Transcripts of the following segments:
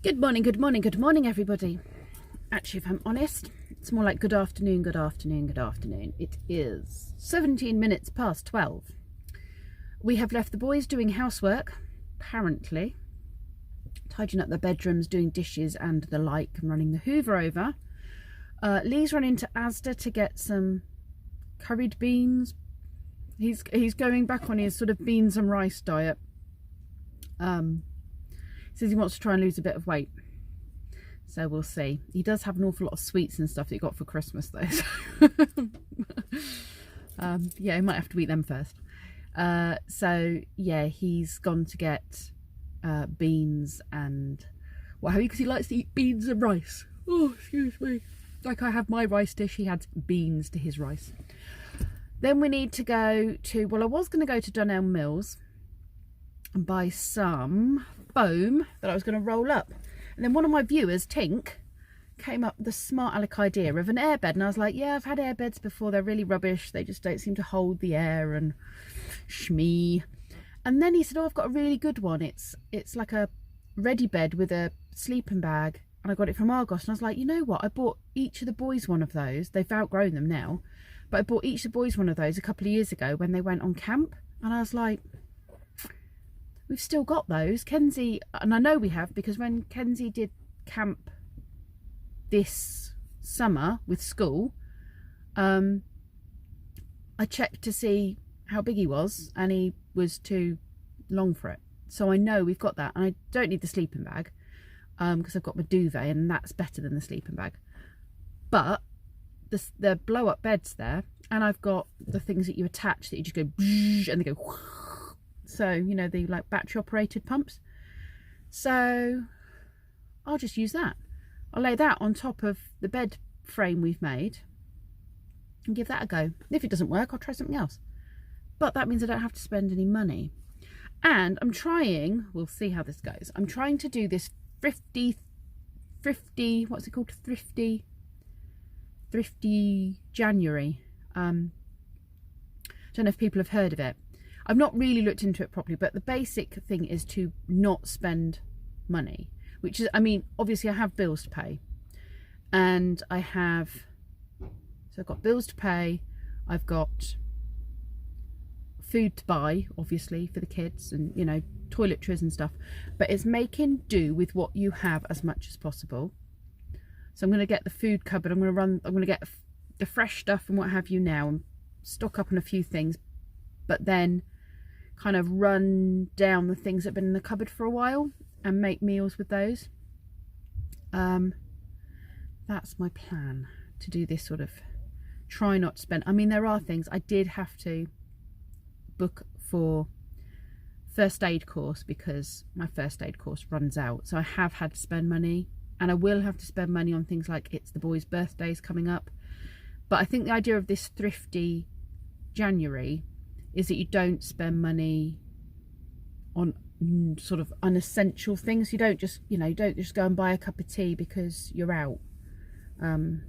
Good morning, good morning, good morning, everybody. Actually, if I'm honest, it's more like good afternoon, good afternoon, good afternoon. It is 17 minutes past 12. We have left the boys doing housework, apparently, tidying up their bedrooms, doing dishes and the like, and running the Hoover over. Lee's run into Asda to get some curried beans. He's going back on his sort of beans and rice diet. Says he wants to try and lose a bit of weight, so we'll see. He does have an awful lot of sweets and stuff that he got for Christmas though, so yeah, he might have to eat them first. So yeah, he's gone to get beans and what have you, because he likes to eat beans and rice. Oh, excuse me. Like I have my rice dish, he had beans to his rice. Then we need to go to, well, I was going to go to Dunelm Mills and buy some foam that I was going to roll up, and then one of my viewers, Tink, came up with the smart aleck idea of an airbed, and I was like, yeah, I've had airbeds before, they're really rubbish, they just don't seem to hold the air and shmee. And then he said, oh, I've got a really good one, it's like a ready bed with a sleeping bag, and I got it from Argos. And I was like, you know what, I bought each of the boys one of those. They've outgrown them now, but I bought each of the boys one of those a couple of years ago when they went on camp, and I was like, we've still got those. Kenzie, and I know we have, because when Kenzie did camp this summer with school, I checked to see how big he was, and he was too long for it. So I know we've got that, and I don't need the sleeping bag because I've got my duvet, and that's better than the sleeping bag. But the blow up bed's there, and I've got the things that you attach that you just go and they go. So, you know, the like battery operated pumps. So I'll just use that. I'll lay that on top of the bed frame we've made and give that a go. If it doesn't work, I'll try something else. But that means I don't have to spend any money. And I'm trying, we'll see how this goes. I'm trying to do this thrifty, what's it called? Thrifty January. I don't know if people have heard of it. I've not really looked into it properly, but the basic thing is to not spend money, which is, I mean, obviously I have bills to pay, and so I've got bills to pay, I've got food to buy, obviously, for the kids, and, you know, toiletries and stuff, but it's making do with what you have as much as possible. So I'm going to get the food cupboard, I'm going to get the fresh stuff and what have you now, and stock up on a few things, but then kind of run down the things that have been in the cupboard for a while and make meals with those. That's my plan, to do this sort of try not to spend. I mean, there are things I did have to book for first aid course because my first aid course runs out, so I have had to spend money, and I will have to spend money on things like it's the boys' birthdays coming up. But I think the idea of this thrifty January is that you don't spend money on sort of unessential things. You don't just, you know, don't just go and buy a cup of tea because you're out. I'm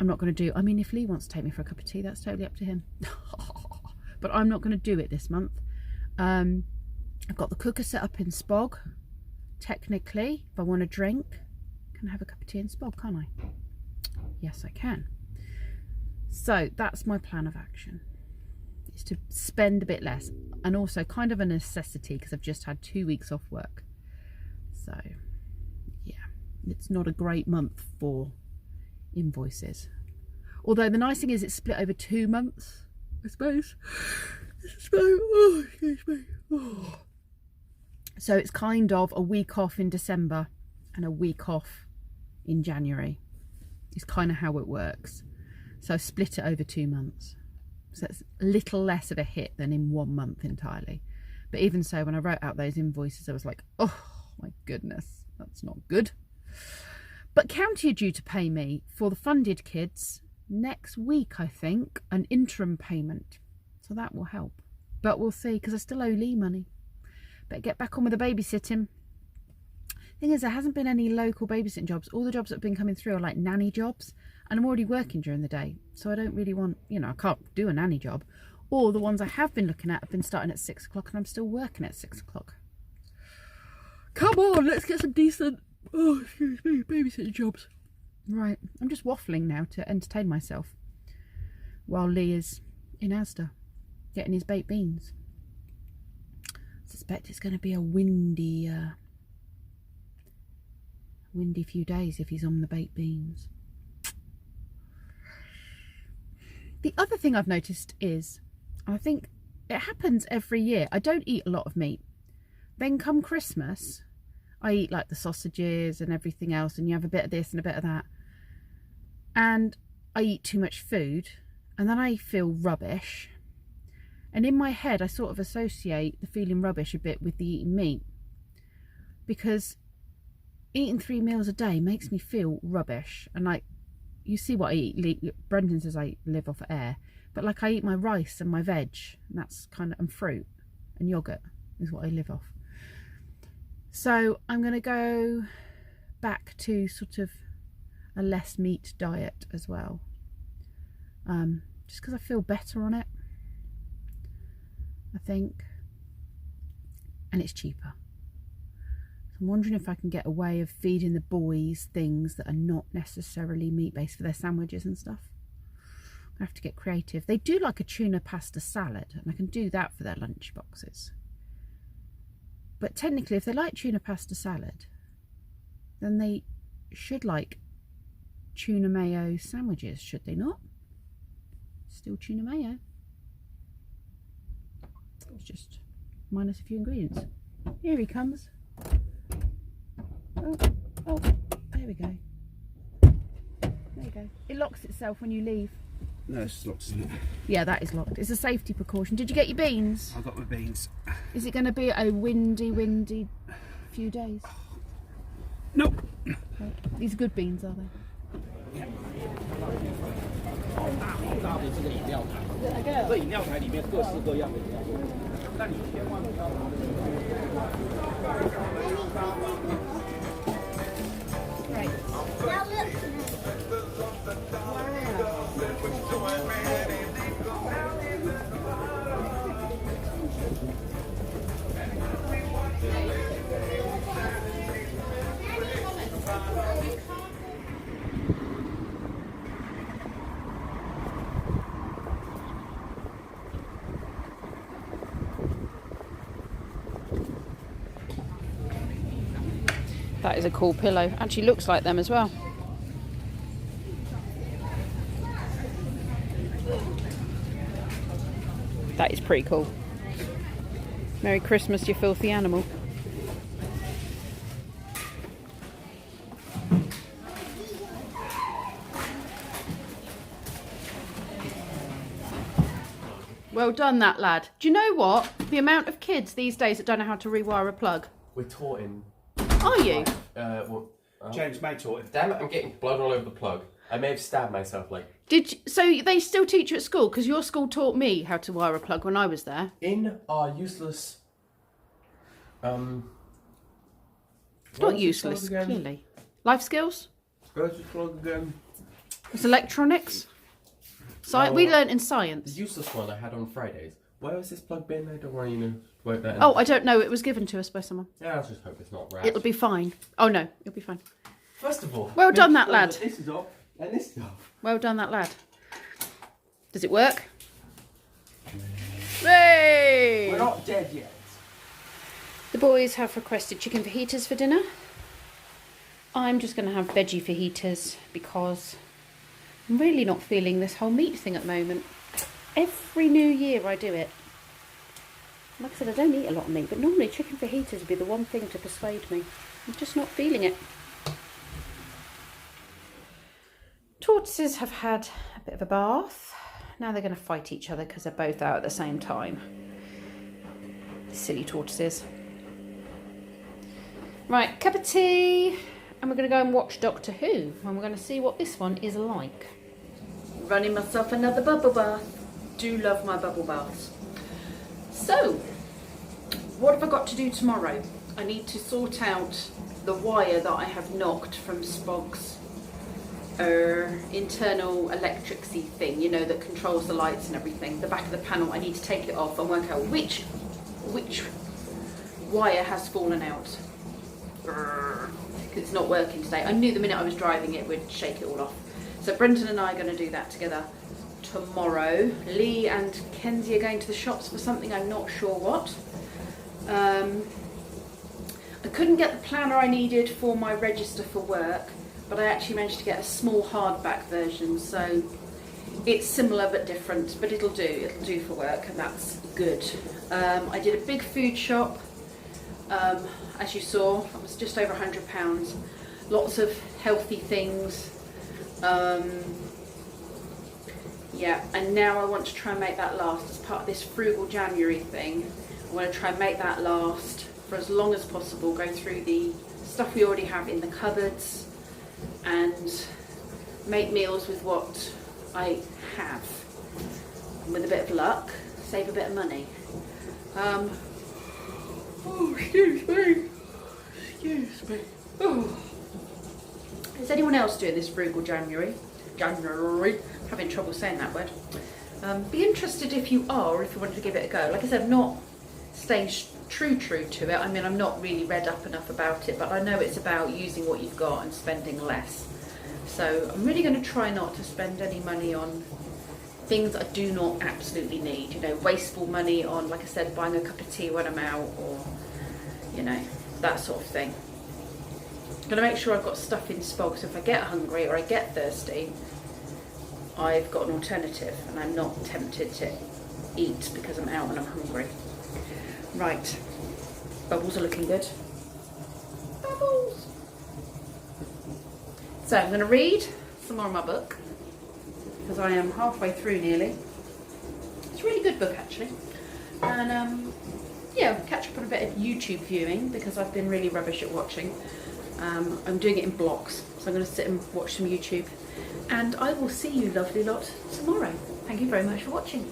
not going to do, I mean, if Lee wants to take me for a cup of tea, that's totally up to him. But I'm not going to do it this month. I've got the cooker set up in Spog. Technically, if I want a drink, I can have a cup of tea in Spog, can't I? Yes, I can. So that's my plan of action, is to spend a bit less, and also kind of a necessity because I've just had 2 weeks off work. So yeah, it's not a great month for invoices, although the nice thing is it's split over 2 months, I suppose. Oh, excuse me. Oh. So it's kind of a week off in December and a week off in January. It's kind of how it works. So I split it over 2 months. So it's a little less of a hit than in 1 month entirely. But even so, when I wrote out those invoices, I was like, oh my goodness, that's not good. But county are due to pay me for the funded kids next week, I think, an interim payment. So that will help. But we'll see, because I still owe Lee money. Better get back on with the babysitting. Thing is, there hasn't been any local babysitting jobs. All the jobs that have been coming through are like nanny jobs, and I'm already working during the day, so I don't really want, you know, I can't do a nanny job. Or the ones I have been looking at have been starting at 6 o'clock and I'm still working at 6 o'clock. Come on, let's get some decent, oh, excuse me, babysitting jobs. Right, I'm just waffling now to entertain myself while Lee is in Asda getting his baked beans. I suspect it's going to be a windy few days if he's on the baked beans. The other thing I've noticed is, I think it happens every year, I don't eat a lot of meat. Then come Christmas, I eat like the sausages and everything else, and you have a bit of this and a bit of that. And I eat too much food, and then I feel rubbish. And in my head, I sort of associate the feeling rubbish a bit with the eating meat. Because eating 3 meals a day makes me feel rubbish. And like, you see what I eat. Brendan says I live off air. But like, I eat my rice and my veg, and that's kind of, and fruit and yogurt is what I live off. So I'm going to go back to sort of a less meat diet as well, just because I feel better on it, I think, and it's cheaper. So I'm wondering if I can get a way of feeding the boys things that are not necessarily meat based for their sandwiches and stuff. I have to get creative. They do like a tuna pasta salad, and I can do that for their lunch boxes. But technically, if they like tuna pasta salad, then they should like tuna mayo sandwiches, should they not? Still tuna mayo. It's just minus a few ingredients. Here he comes. Oh, there we go. There you go. It locks itself when you leave. No, it's locked, isn't it? Yeah, that is locked. It's a safety precaution. Did you get your beans? I got my beans. Is it going to be a windy few days? Nope. Okay. These are good beans, are they? Yeah. 大的这个饮料台，这饮料台里面各式各样的饮料，但你千万不要。That is a cool pillow. Actually looks like them as well. That is pretty cool. Merry Christmas, you filthy animal. Well done, that lad. Do you know what? The amount of kids these days that don't know how to rewire a plug. We're taught in. Are you? James May taught it. Damn it, I'm getting blood all over the plug. I may have stabbed myself, like. So they still teach you at school? Because your school taught me how to wire a plug when I was there. In our useless. It's not useless, clearly. Life skills? Where's the plug again? It's electronics. We learnt in science. The useless one I had on Fridays. Where was this plug bin? I don't want you to work that. Oh, I don't know. It was given to us by someone. Yeah, let's just hope it's not rats. It'll be fine. Oh no, it'll be fine. First of all. Well done, that lad. This is off and this is off. Well done, that lad. Does it work? Hey! We're not dead yet. The boys have requested chicken fajitas for dinner. I'm just going to have veggie fajitas because I'm really not feeling this whole meat thing at the moment. Every New Year I do it. Like I said, I don't eat a lot of meat, but normally chicken fajitas would be the one thing to persuade me. I'm just not feeling it. Tortoises have had a bit of a bath. Now they're going to fight each other because they're both out at the same time. Silly tortoises. Right, cup of tea. And we're going to go and watch Doctor Who. And we're going to see what this one is like. Running myself another bubble bath. Do love my bubble baths. So, what have I got to do tomorrow? I need to sort out the wire that I have knocked from Spog's internal electric-y thing, you know, that controls the lights and everything. The back of the panel, I need to take it off and work out which wire has fallen out. because it's not working today. I knew the minute I was driving it would shake it all off. So Brenton and I are going to do that together tomorrow. Lee and Kenzie are going to the shops for something, I'm not sure what. I couldn't get the planner I needed for my register for work, but I actually managed to get a small hardback version, so it's similar but different, but it'll do for work, and that's good. I did a big food shop, as you saw. It was just over £100, lots of healthy things. Yeah, and now I want to try and make that last as part of this frugal January thing. I want to try and make that last for as long as possible, go through the stuff we already have in the cupboards and make meals with what I have. And with a bit of luck, save a bit of money. Oh, excuse me. Excuse me. Oh. Is anyone else doing this frugal January? Having trouble saying that word. Be interested if you are, or if you wanted to give it a go. Like I said, I'm not staying true to it. I mean, I'm not really read up enough about it, but I know it's about using what you've got and spending less. So I'm really going to try not to spend any money on things I do not absolutely need. You know, wasteful money on, like I said, buying a cup of tea when I'm out, or, you know, that sort of thing. I'm going to make sure I've got stuff in stock, so if I get hungry or I get thirsty, I've got an alternative and I'm not tempted to eat because I'm out and I'm hungry. Right, bubbles are looking good. Bubbles! So I'm going to read some more of my book, because I am halfway through nearly. It's a really good book actually. And yeah, catch up on a bit of YouTube viewing, because I've been really rubbish at watching. I'm doing it in blocks, so I'm going to sit and watch some YouTube. And I will see you lovely lot tomorrow. Thank you very much for watching.